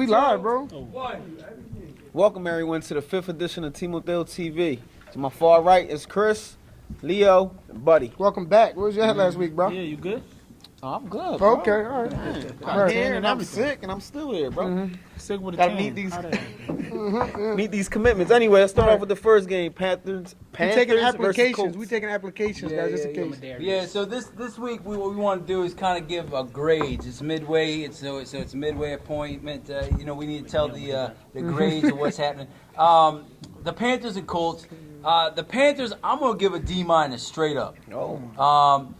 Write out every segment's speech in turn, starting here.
We live, bro. Welcome everyone to the 5th edition of Timoteo TV. To my far right is Chris, Leo, and Buddy. Welcome back. Where was your head last week, bro? Yeah, you good? Oh, I'm good, bro. Okay, all right. I'm here and I'm sick and I'm still here, bro. Sick with a Gotta tan. meet these commitments. Anyway, let's start off with the first game. Panthers We taking versus applications. Colts. We taking applications, guys, just in case. Yeah, so this week what we want to do is kind of give a grades. It's midway, it's a midway appointment. We need to tell the grades of what's happening. The Panthers and Colts. The Panthers, I'm gonna give a D- straight up. Oh.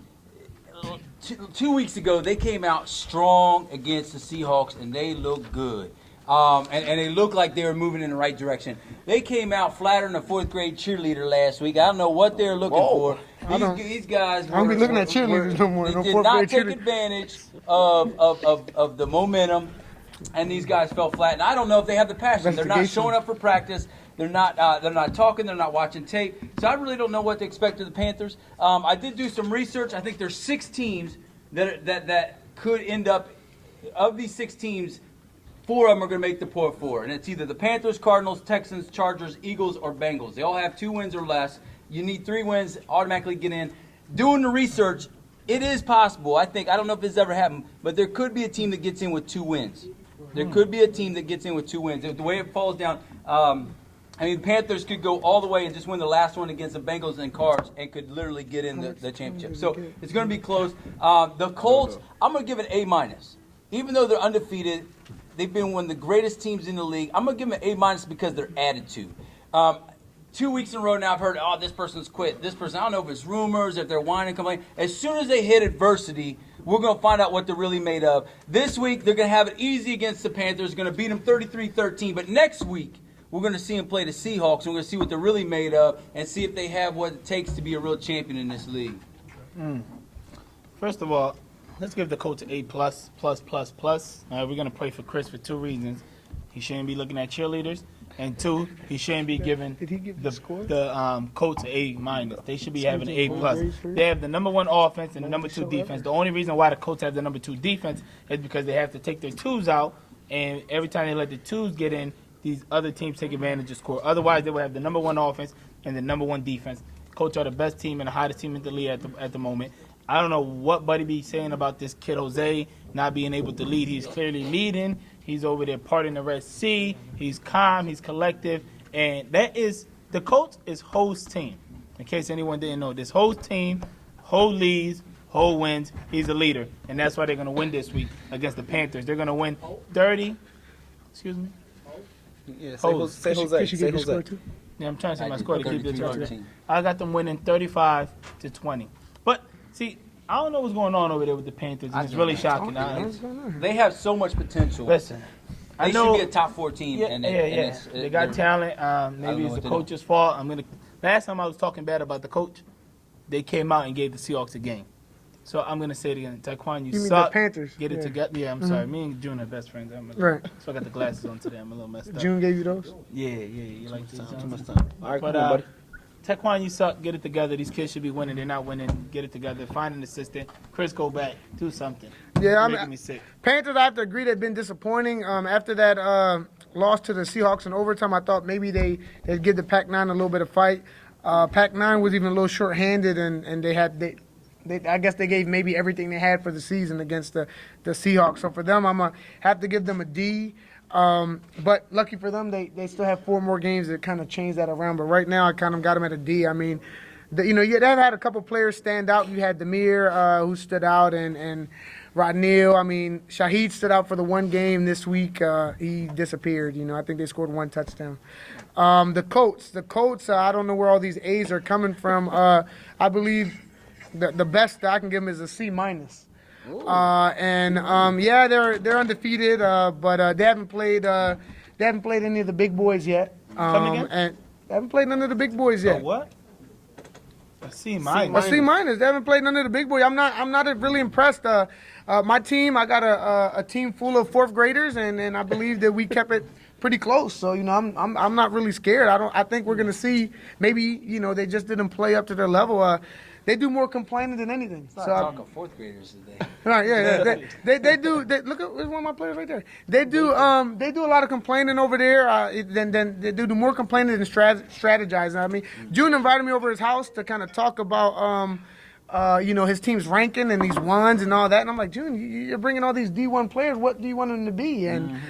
2 weeks ago, they came out strong against the Seahawks, and they looked good. And they looked like they were moving in the right direction. They came out flatter than a fourth grade cheerleader last week. I don't know what they're looking for. These guys I don't be looking at cheerleaders no more. They No did fourth not grade take cheerleaders. advantage of the momentum, and these guys fell flat. And I don't know if they have the passion. They're not Investigation. showing up for practice. They're not talking. They're not watching tape. So I really don't know what to expect of the Panthers. I did do some research. I think there's 6 teams that could end up. Of these 6 teams, 4 of them are going to make the Port 4, and it's either the Panthers, Cardinals, Texans, Chargers, Eagles, or Bengals. They all have 2 wins or less. You need 3 wins, automatically get in. Doing the research, it is possible. I don't know if this ever happened, but there could be a team that gets in with 2 wins. There could be a team that gets in with 2 wins. The way it falls down, the Panthers could go all the way and just win the last one against the Bengals and Cards and could literally get in the championship. So it's going to be close. The Colts, I'm going to give it an A-. Even though they're undefeated, they've been one of the greatest teams in the league. I'm going to give them an A- because their attitude. 2 weeks in a row now, I've heard, this person's quit. This person, I don't know if it's rumors, if they're whining, complaining. As soon as they hit adversity, we're going to find out what they're really made of. This week, they're going to have it easy against the Panthers, going to beat them 33-13. But next week, we're going to see them play the Seahawks, and we're going to see what they're really made of and see if they have what it takes to be a real champion in this league. First of all, let's give the coach an A++++. We're going to pray for Chris for 2 reasons. He shouldn't be looking at cheerleaders. And 2, he shouldn't be giving Did he give the score? the coach an A-. They should be having an A+. They have the number 1 offense and the number 2 defense. The only reason why the Colts have the number 2 defense is because they have to take their 2s out, and every time they let the 2s get in, these other teams take advantage of score. Otherwise, they would have the number 1 offense and the number 1 defense. Colts are the best team and the hottest team in the league at the moment. I don't know what Buddy be saying about this kid Jose not being able to lead. He's clearly leading. He's over there parting the Red Sea. He's calm. He's collective. And that is the Colts is Ho's team. In case anyone didn't know, this Ho's team, Ho leads, Ho wins. He's a leader. And that's why they're going to win this week against the Panthers. They're going to win 30. Excuse me? Yeah, say Jose. Say Jose. Yeah, I'm trying to say my score to keep it 32-13. I got them winning 35-20. But see, I don't know what's going on over there with the Panthers. And it's really shocking. They have so much potential. Listen, They I know should be a top 4 team. Yeah. They got talent. Maybe it's the coach's fault. Last time I was talking bad about the coach, they came out and gave the Seahawks a game. So I'm gonna say it again. Taekwon, you mean suck. the Panthers? Get it together. Yeah, I'm sorry. Me and June are best friends. Right. So I got the glasses on today. I'm a little messed up. June gave you those? Yeah. You like this? Too much time. All right, But come on, buddy. Taekwon, you suck. Get it together. These kids should be winning. They're not winning. Get it together. Find an assistant. Chris, go back. Do something. Yeah, You're making me sick. Panthers, I have to agree, they've been disappointing. After that loss to the Seahawks in overtime, I thought maybe they'd give the Pac-9 a little bit of fight. Pac-9 was even a little short-handed, and I guess they gave maybe everything they had for the season against the Seahawks. So for them, I'm going to have to give them a D. But lucky for them, they still have 4 more games to kind of change that around. But right now, I kind of got them at a D. I mean, they've had a couple players stand out. You had Demir, who stood out, and Rodneal. I mean, Shaheed stood out for the 1 game this week. He disappeared. I think they scored 1 touchdown. The Colts. I don't know where all these A's are coming from. I believe the best that I can give them is a C-. They're undefeated, but they haven't played any of the big boys yet. Come again? And they haven't played none of the big boys yet. What? A C-. A C-. They haven't played none of the big boys. I'm not really impressed. My team, I got a team full of 4th graders, and I believe that we kept it pretty close. So I'm not really scared. I think we're gonna see maybe they just didn't play up to their level. they do more complaining than anything. It's not talking fourth graders today. Right, yeah. They do. Look at there's one of my players right there. They do a lot of complaining over there. Then they do more complaining than strategizing. I mean, June invited me over his house to kind of talk about his team's ranking and these ones and all that. And I'm like, June, you're bringing all these D1 players. What do you want them to be? And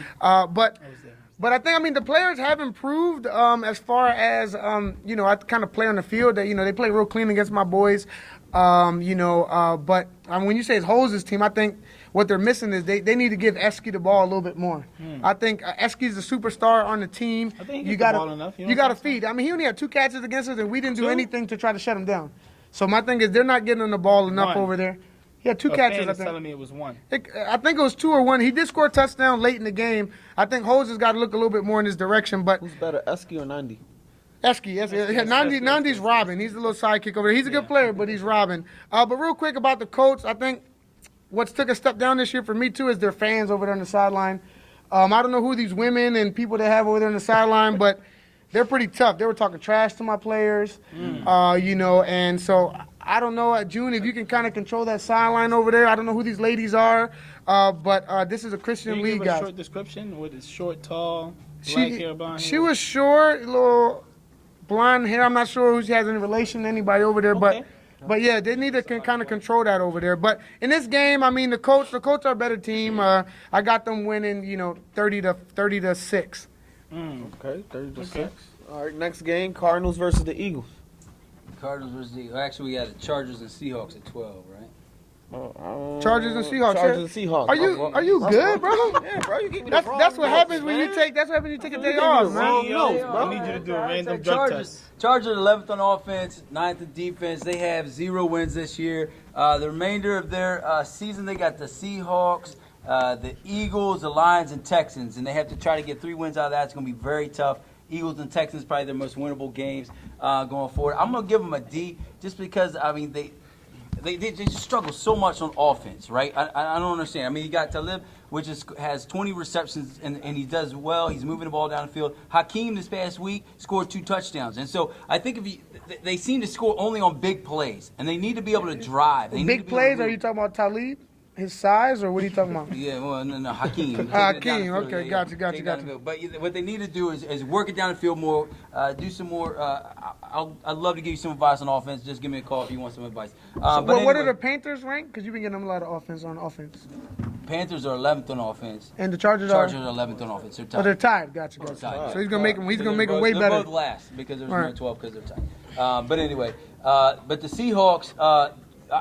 but I think, the players have improved as far as, I kind of play on the field. That they play real clean against my boys. But when you say it's Hose's team, I think what they're missing is they need to give Esky the ball a little bit more. I think Esky's the superstar on the team. I think he you gets the got ball enough. you got to feed. He only had 2 catches against us, and we didn't do anything to try to shut him down. So my thing is they're not getting him the ball enough over there. He had 2 catches, I think. telling me it was 1. I think it was 2 or 1. He did score a touchdown late in the game. I think Hose has got to look a little bit more in his direction. But Who's better, Esky or Nandi? Esky, yes. Nandi's Robin. He's the little sidekick over there. He's a good player, but he's Robin. But real quick about the Colts, I think what's took a step down this year for me, too, is their fans over there on the sideline. I don't know who these women and people they have over there on the sideline, but they're pretty tough. They were talking trash to my players, and so I don't know, June, if you can kind of control that sideline over there. I don't know who these ladies are, but this is a Christian league, guys. guys. Short description? What is short, tall, black hair, blonde hair? She was short, little blonde hair. I'm not sure who she has any relation to anybody over there, but yeah, they need to kind of control that over there. But in this game, the Colts are a better team. I got them winning, 30-6. Okay, 30-6. All right, next game, Cardinals versus the Eagles. Cardinals versus actually we got the Chargers and Seahawks at 12, right? Chargers and Seahawks. Chargers and Seahawks. Are you good, bro? Yeah, bro, you give me That's what happens when you take. That's what happens when you take a day off, man. I need you to do a random drug test. Chargers 11th on offense, 9th in defense. They have 0 wins this year. The remainder of their season, they got the Seahawks, the Eagles, the Lions, and Texans, and they have to try to get 3 wins out of that. It's going to be very tough. Eagles and Texans probably their most winnable games going forward. I'm going to give them a D just because, they just struggle so much on offense, right? I don't understand. You got Talib, which has 20 receptions, and he does well. He's moving the ball down the field. Hakeem this past week scored 2 touchdowns. And so I think they seem to score only on big plays, and they need to be able to drive. Big plays? Are you talking about Talib? His size, or what are you talking about? Yeah, well, no, Hakeem. Hakeem, okay, yeah, gotcha. But what they need to do is work it down the field more, do some more. I'd love to give you some advice on offense. Just give me a call if you want some advice. But what are the Panthers rank? Because you've been getting them a lot of offense on offense. Panthers are 11th on offense. And the Chargers are 11th on offense. They're tied. Oh, they're tied. Gotcha. Tied. So he's gonna make them. He's gonna make them way better. They're both last because there's no 12 because they're tied. But anyway, but the Seahawks,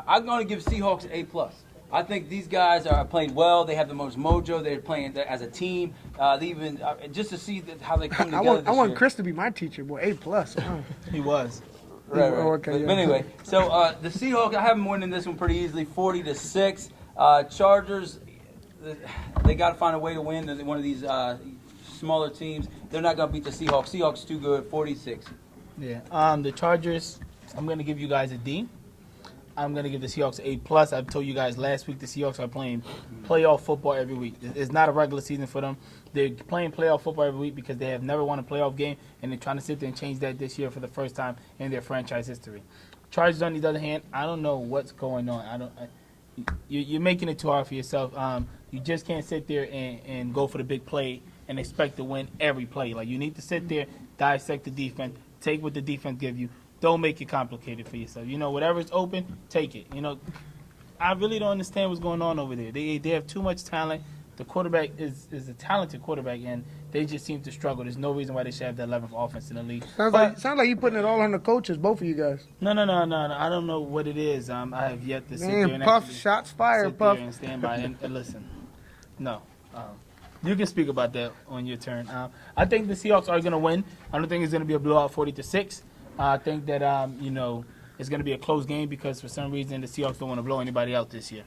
I'm going to give Seahawks an A+. I think these guys are playing well. They have the most mojo. They're playing as a team. They even just to see how they come together. I want Chris to be my teacher, boy. A+. He was. Right. But anyway, so the Seahawks, I have them winning this one pretty easily, 40-6. Chargers, they got to find a way to win one of these smaller teams. They're not going to beat the Seahawks. Seahawks too good, 46. Yeah. The Chargers, I'm going to give you guys a D. I'm going to give the Seahawks A+. I've told you guys last week the Seahawks are playing playoff football every week. It's not a regular season for them. They're playing playoff football every week because they have never won a playoff game, and they're trying to sit there and change that this year for the first time in their franchise history. Chargers, on the other hand, I don't know what's going on. You're making it too hard for yourself. You just can't sit there and go for the big play and expect to win every play. Like, you need to sit there, dissect the defense, take what the defense gives you. Don't make it complicated for yourself. Whatever's open, take it. I really don't understand what's going on over there. They have too much talent. The quarterback is a talented quarterback, and they just seem to struggle. There's no reason why they should have the 11th offense in the league. Sounds like you putting it all on the coaches, both of you guys. No. I don't know what it is. I have yet to sit there and Puff, actually shots fired, sit Puff. there and stand by and listen. No. You can speak about that on your turn. I think the Seahawks are going to win. I don't think it's going to be a blowout 40-6. I think that, it's going to be a close game because for some reason the Seahawks don't want to blow anybody out this year.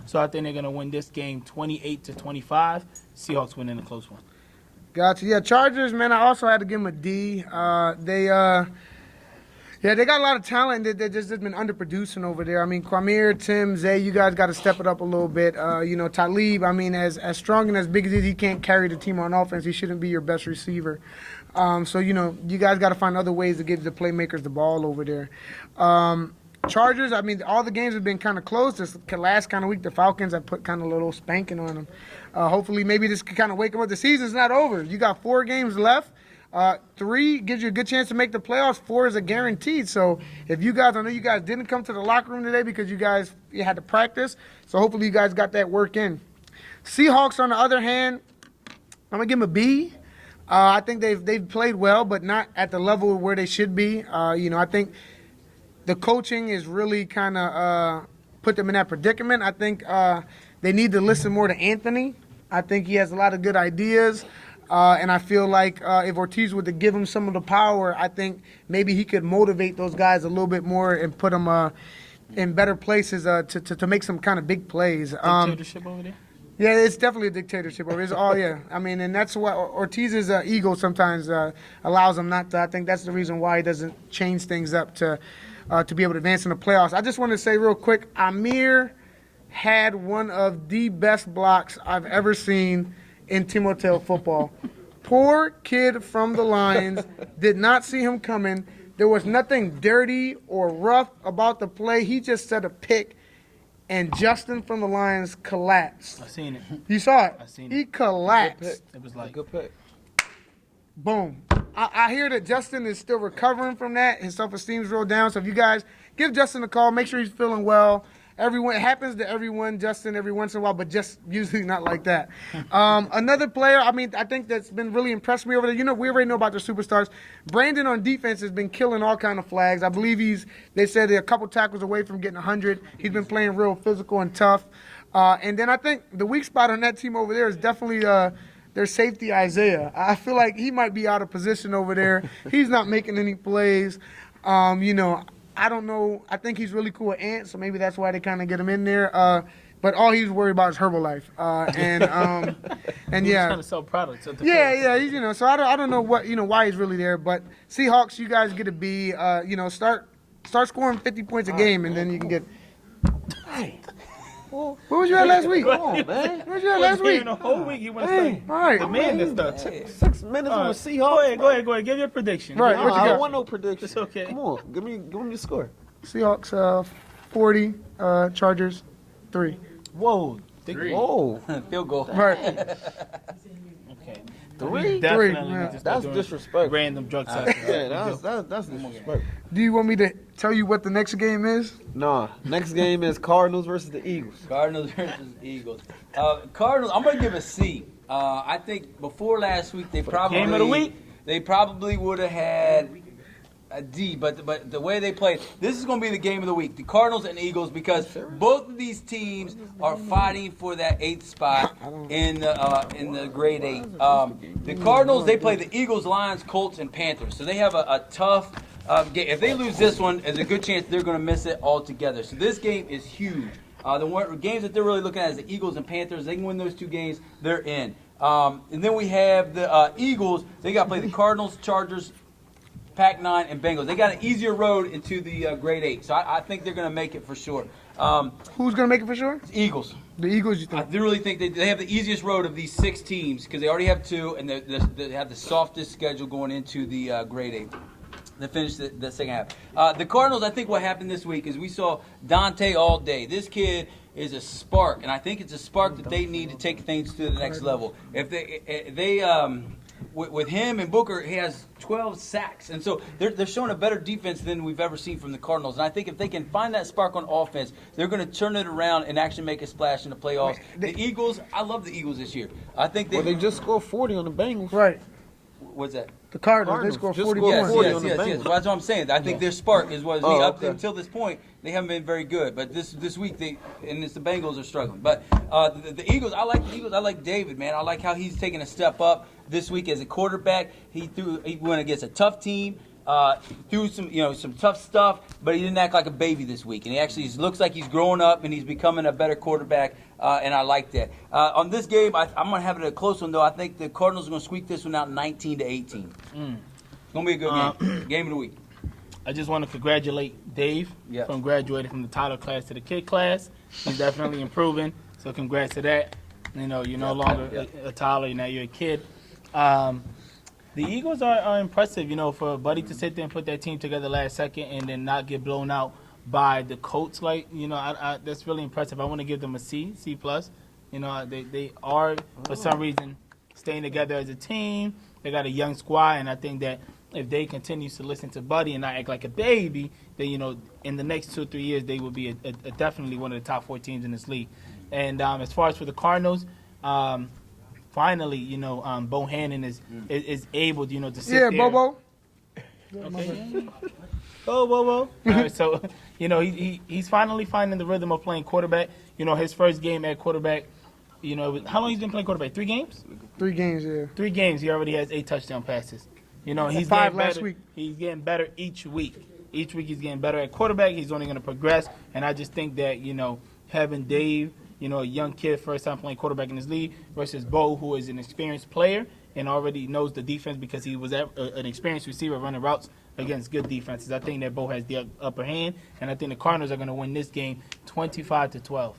So I think they're going to win this game 28-25. Seahawks win in a close one. Gotcha. Yeah, Chargers, man, I also had to give them a D. They got a lot of talent. They just been underproducing over there. Kwamir, Tim, Zay, you guys got to step it up a little bit. Talib, as strong and as big as he can't carry the team on offense, he shouldn't be your best receiver. You guys got to find other ways to give the playmakers the ball over there. Chargers, I mean, all the games have been kind of close. This last kind of week, the Falcons have put kind of a little spanking on them. Hopefully, maybe this can kind of wake them up. The season's not over. You got 4 games left. 3 gives you a good chance to make the playoffs. 4 is a guaranteed. So if you guys, I know you guys didn't come to the locker room today because you had to practice. So hopefully you guys got that work in. Seahawks, on the other hand, I'm going to give them a B. I think they've played well, but not at the level where they should be. I think the coaching is really kind of put them in that predicament. I think they need to listen more to Anthony. I think he has a lot of good ideas. And I feel like if Ortiz were to give him some of the power, I think maybe he could motivate those guys a little bit more and put them in better places to make some kind of big plays. Dictatorship over there? Yeah, it's definitely a dictatorship. It's all, yeah. I mean, and that's what Ortiz's ego sometimes allows him not to. I think that's the reason why he doesn't change things up to be able to advance in the playoffs. I just want to say real quick, Amir had one of the best blocks I've ever seen in Timoteo football. Poor kid from the Lions, did not see him coming. There was nothing dirty or rough about the play. He just set a pick, and Justin from the Lions collapsed. I seen it. You saw it? I seen He it. collapsed. It was like Good pick. Boom. I hear that Justin is still recovering from that. His self-esteem's real down. So if you guys give Justin a call, make sure he's feeling well. It happens to everyone, Justin, every once in a while, but just usually not like that. Another player, I think that's been really impressed me over there. We already know about the superstars. Brandon on defense has been killing all kind of flags. I believe they said they're a couple tackles away from getting 100. He's been playing real physical and tough. And then I think the weak spot on that team over there is definitely their safety, Isaiah. I feel like he might be out of position over there. He's not making any plays. I don't know. I think he's really cool with Ant, so maybe that's why they kind of get him in there. But all he's worried about is Herbalife. And He's yeah. trying to sell products. At the Yeah. He's, so I don't know why he's really there. But Seahawks, you guys get a B. Start scoring 50 points a game, and then you can get. Hey. Where was you at last week? Come on, man. Where was you at last week? The whole week he went to play. All right. The man is stuff. 6 minutes on the Seahawks. Go ahead. Give your prediction. Right. No, What you I got? don't want no prediction. It's okay. Come on, give me the score. Seahawks 40, Chargers 3. Whoa. Whoa, Field goal. Right. Okay. 3? Definitely yeah. need to start That's doing disrespectful. Random drug tests. Yeah, that's disrespectful. Do you want me to tell you what the next game is? Nah, next game is Cardinals versus the Eagles. Cardinals versus Eagles. Cardinals, I'm going to give a C. I think before last week they probably game of the week? They probably would have had a D, but the way they played, this is going to be the game of the week. The Cardinals and Eagles, because both of these teams are fighting for that 8th spot in the grade 8. The Cardinals, they play the Eagles, Lions, Colts, and Panthers, so they have a tough game. If they lose this one, there's a good chance they're going to miss it altogether. So this game is huge. The games that they're really looking at is the Eagles and Panthers. They can win those 2 games, they're in. And then we have the Eagles. They got to play the Cardinals, Chargers, Pac-9, and Bengals. They got an easier road into the grade 8, so I think they're going to make it for sure. Who's going to make it for sure? Eagles. The Eagles, you I think? really think they have the easiest road of these 6 teams because they already have 2, and they have the softest schedule going into the grade 8. They finished the second half. The Cardinals, I think what happened this week is we saw Dante all day. This kid is a spark, and I think it's a spark that they need to take things to the next level. If they with him and Booker, he has 12 sacks. And so they're showing a better defense than we've ever seen from the Cardinals. And I think if they can find that spark on offense, they're going to turn it around and actually make a splash in the playoffs. The Eagles, I love the Eagles this year. I think Well, they just scored 40 on the Bengals. Right. What's that? The Cardinals, Cardinals they scored just 40 scored points. 40 Yes. on the Well, Bengals. that's what I'm saying. I think their spark is what Oh, up okay. until this point they haven't been very good. But this week the Bengals are struggling. But the Eagles, I like the Eagles. I like David, man. I like how he's taking a step up this week as a quarterback. He went against a tough team. Threw some tough stuff, but he didn't act like a baby this week. And he actually looks like he's growing up and he's becoming a better quarterback. And I like that. On this game, I'm going to have it a close one though. I think the Cardinals are going to squeak this one out 19-18. It's going to be a good game. Game of the week. I just want to congratulate Dave Yeah. from graduating from the toddler class to the kid class. He's definitely improving. So congrats to that. You're no longer a toddler. Now you're a kid. The Eagles are impressive, for Buddy to sit there and put that team together last second and then not get blown out by the Colts. Like, that's really impressive. I want to give them a C+. They are, for some reason, staying together as a team. They got a young squad, and I think that if they continue to listen to Buddy and not act like a baby, then, in the next 2 or 3 years, they will be definitely one of the top 4 teams in this league. And as far as for the Cardinals, finally, Bohannon is able, to sit there. Yeah, Bobo. Okay. Bobo. All right, so, he's finally finding the rhythm of playing quarterback. His first game at quarterback, how long he's been playing quarterback? 3 games? 3 games, yeah. 3 games. He already has 8 touchdown passes. He's 5 getting last better. week. He's getting better each week. Each week he's getting better at quarterback. He's only going to progress. And I just think that, having Dave, a young kid, first time playing quarterback in this league, versus Bo, who is an experienced player and already knows the defense because he was an experienced receiver running routes against good defenses. I think that Bo has the upper hand, and I think the Cardinals are going to win this game 25-12.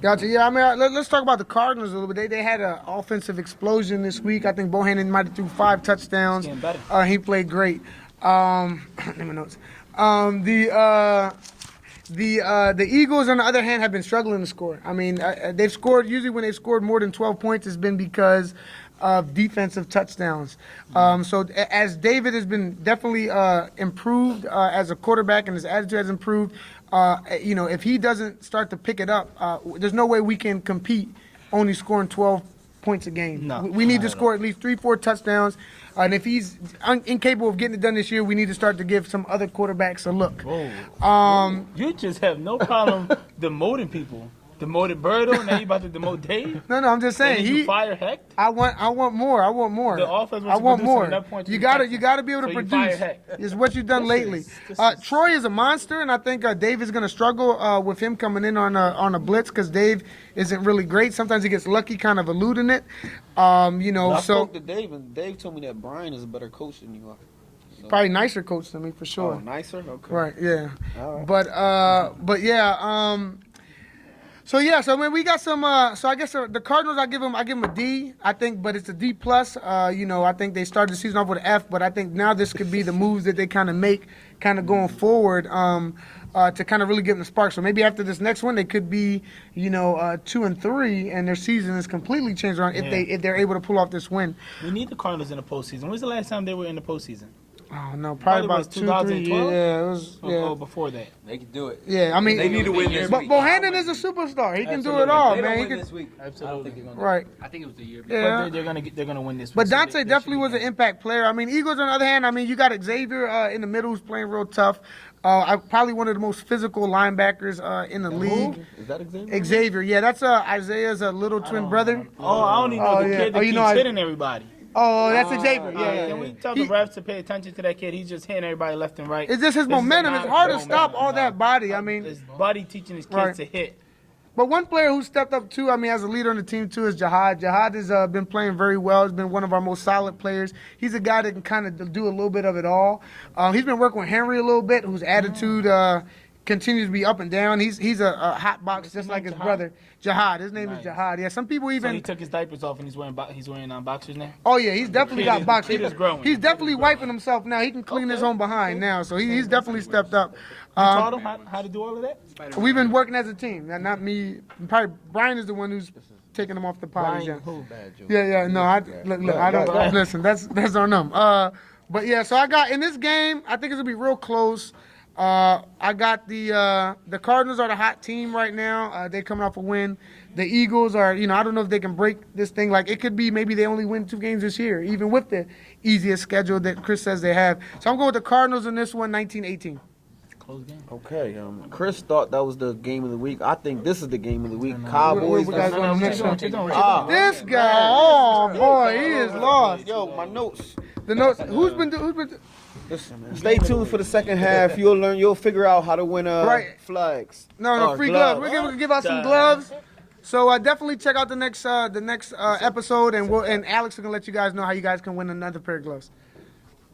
Gotcha. Yeah, I mean, let's talk about the Cardinals a little bit. They had an offensive explosion this week. I think Bohannon might have threw 5 touchdowns. He's getting better. He played great. Name my notes. The Eagles, on the other hand, have been struggling to score. I mean, they've scored, usually when they've scored more than 12 points, it's been because of defensive touchdowns. So as David has been definitely improved as a quarterback and his attitude has improved, if he doesn't start to pick it up, there's no way we can compete only scoring 12 points a game. No, we need to score at least 3-4 touchdowns. And if he's incapable of getting it done this year, we need to start to give some other quarterbacks a look. You just have no problem demoting people. Demoted Birdo, now you about to demote Dave? No, I'm just saying. You fire Hecht? I want more. The offense was I want producing more. enough points You to gotta touch be able to so you fire produce. Hecht. Is what you've done lately. Troy is a monster, and I think Dave is gonna struggle with him coming in on a blitz because Dave isn't really great. Sometimes he gets lucky, kind of eluding it. I spoke to Dave, and Dave told me that Brian is a better coach than you are. So. Probably nicer coach than me for sure. Oh, nicer? Okay. Right. Yeah. All right. But yeah. So I mean, we got some. So I guess the Cardinals, I give them a D. I think, but it's a D plus. I think they started the season off with an F, but I think now this could be the moves that they kind of make, kind of going forward, to kind of really give them the spark. So maybe after this next one, they could be, 2-3, and their season is completely changed around if they're able to pull off this win. We need the Cardinals in the postseason. When was the last time they were in the postseason? Oh no, probably about 2-3 years. Yeah, it was. Yeah. Or before that. They can do it. Yeah, I mean, They need to win this but week. Bohannon is a superstar. He can do it Absolutely. all, They man. don't He win can. this week. I don't Absolutely. think they're going to. Right. I think it was the year. Yeah. But they're gonna win this week. But so Dante they definitely should was be an impact player. I mean, Eagles, on the other hand, you got Xavier in the middle who's playing real tough. Probably one of the most physical linebackers in the league. Is that Xavier? Xavier, yeah, that's Isaiah's little twin brother. Oh, I don't even know the yeah. kid that You keeps know, hitting everybody. Oh, that's Xavier. Yeah. Can we tell the refs to pay attention to that kid? He's just hitting everybody left and right. It's just his This is momentum. not It's hard to momentum. stop all that body. I mean, His buddy teaching his kids Right. to hit. but one player who stepped up too, as a leader on the team too, is Jihad. Jihad has been playing very well. He's been one of our most solid players. He's a guy that can kind of do a little bit of it all. He's been working with Henry a little bit, whose attitude continues to be up and down. He's a hot box just like his brother. Jihad. His name is Jihad. Yeah, some people So even. he took his diapers off and he's wearing boxers now. Oh yeah, he's definitely got box. Kid is growing. He's definitely wiping himself now. He can clean his own behind now, so he's definitely stepped up. You taught him how to do all of that? We've been working as a team. Not me. Probably Brian is the one who's taking him off the potties. Brian, who? Yeah. No, I don't listen. That's on them. But yeah, so I got in this game. I think it's gonna be real close. I got the Cardinals are the hot team right now. They're coming off a win. The Eagles are, I don't know if they can break this thing. Like, it could be maybe they only win 2 games this year, even with the easiest schedule that Chris says they have. So I'm going with the Cardinals in this one, 19-18. Close game. Okay. Chris thought that was the game of the week. I think this is the game of the week. Cowboys. We gotta go to the next one. Ah. This guy, oh boy, he is lost. Yo, my notes. The notes. Who's been? Listen, man. Stay tuned for the second half. You'll figure out how to win Right. flags. No, free gloves. We're gonna give out some gloves. So definitely check out the next episode, and Alex is gonna let you guys know how you guys can win another pair of gloves.